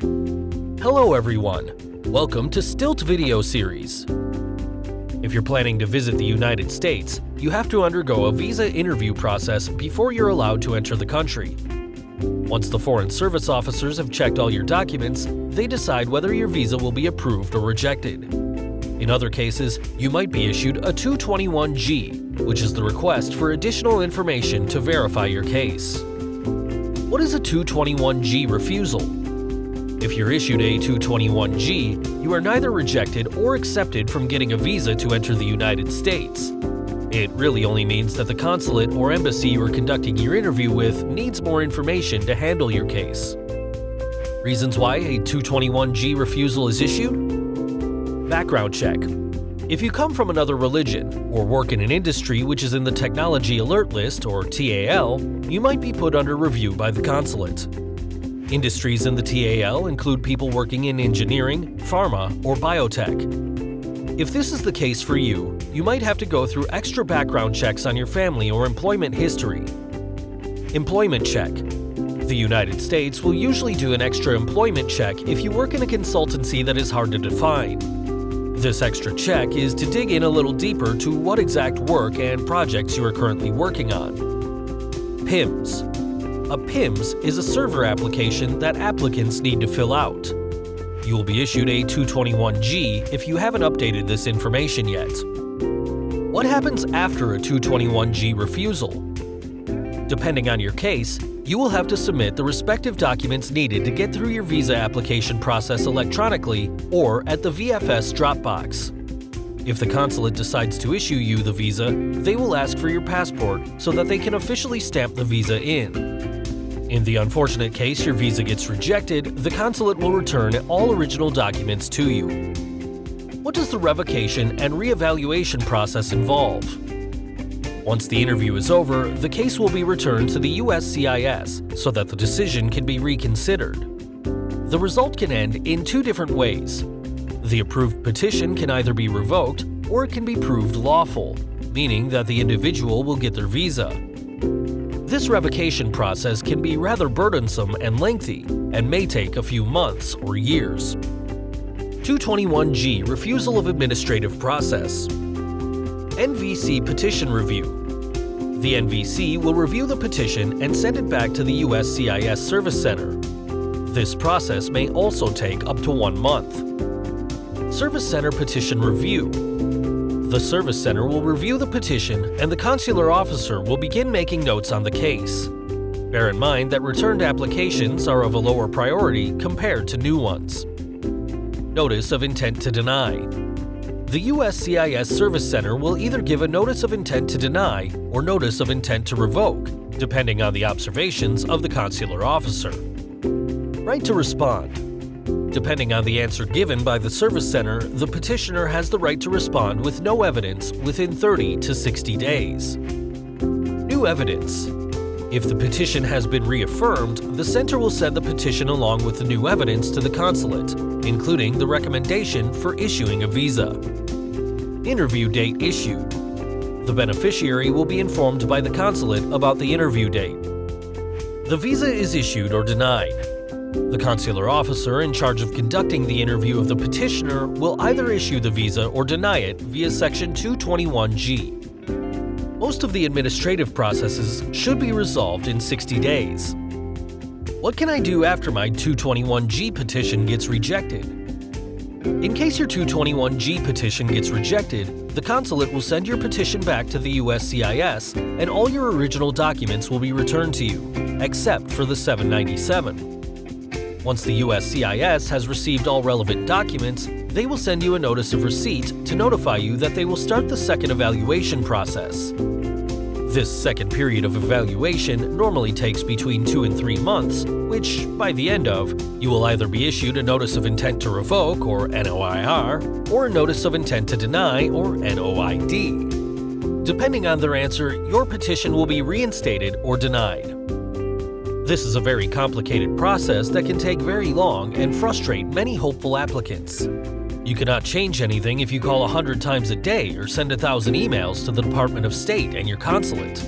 Hello everyone, welcome to Stilt Video Series. If you're planning to visit the United States, you have to undergo a visa interview process before you're allowed to enter the country. Once the Foreign Service officers have checked all your documents, they decide whether your visa will be approved or rejected. In other cases, you might be issued a 221G, which is the request for additional information to verify your case. What is a 221G refusal? If you're issued a 221G, you are neither rejected or accepted from getting a visa to enter the United States. It really only means that the consulate or embassy you are conducting your interview with needs more information to handle your case. Reasons why a 221G refusal is issued? Background check. If you come from another religion or work in an industry which is in the Technology Alert List or TAL, you might be put under review by the consulate. Industries in the TAL include people working in engineering, pharma, or biotech. If this is the case for you, you might have to go through extra background checks on your family or employment history. Employment check. The United States will usually do an extra employment check if you work in a consultancy that is hard to define. This extra check is to dig in a little deeper to what exact work and projects you are currently working on. PIMS. A PIMS is a server application that applicants need to fill out. You will be issued a 221G if you haven't updated this information yet. What happens after a 221G refusal? Depending on your case, you will have to submit the respective documents needed to get through your visa application process electronically or at the VFS Dropbox. If the consulate decides to issue you the visa, they will ask for your passport so that they can officially stamp the visa in. In the unfortunate case your visa gets rejected, the consulate will return all original documents to you. What does the revocation and reevaluation process involve? Once the interview is over, the case will be returned to the USCIS so that the decision can be reconsidered. The result can end in two different ways. The approved petition can either be revoked or it can be proved lawful, meaning that the individual will get their visa. This revocation process can be rather burdensome and lengthy and may take a few months or years. 221G Refusal of Administrative Process. NVC Petition Review. The NVC will review the petition and send it back to the USCIS Service Center. This process may also take up to 1 month. Service Center Petition Review. The Service Center will review the petition and the consular officer will begin making notes on the case. Bear in mind that returned applications are of a lower priority compared to new ones. Notice of Intent to Deny. The USCIS Service Center will either give a Notice of Intent to Deny or Notice of Intent to Revoke, depending on the observations of the consular officer. Right to respond. Depending on the answer given by the Service Center, the petitioner has the right to respond with no evidence within 30 to 60 days. New evidence. If the petition has been reaffirmed, the center will send the petition along with the new evidence to the consulate, including the recommendation for issuing a visa. Interview date issued. The beneficiary will be informed by the consulate about the interview date. The visa is issued or denied. The consular officer in charge of conducting the interview of the petitioner will either issue the visa or deny it via Section 221G. Most of the administrative processes should be resolved in 60 days. What can I do after my 221G petition gets rejected? In case your 221G petition gets rejected, the consulate will send your petition back to the USCIS and all your original documents will be returned to you, except for the 797. Once the USCIS has received all relevant documents, they will send you a notice of receipt to notify you that they will start the second evaluation process. This second period of evaluation normally takes between 2 and 3 months, which, by the end of, you will either be issued a Notice of Intent to Revoke, or NOIR, or a Notice of Intent to Deny, or NOID. Depending on their answer, your petition will be reinstated or denied. This is a very complicated process that can take very long and frustrate many hopeful applicants. You cannot change anything if you call 100 times a day or send 1,000 emails to the Department of State and your consulate.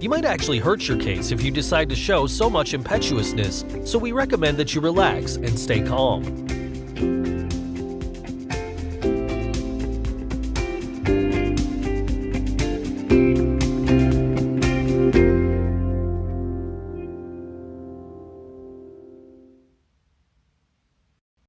You might actually hurt your case if you decide to show so much impetuousness, so we recommend that you relax and stay calm.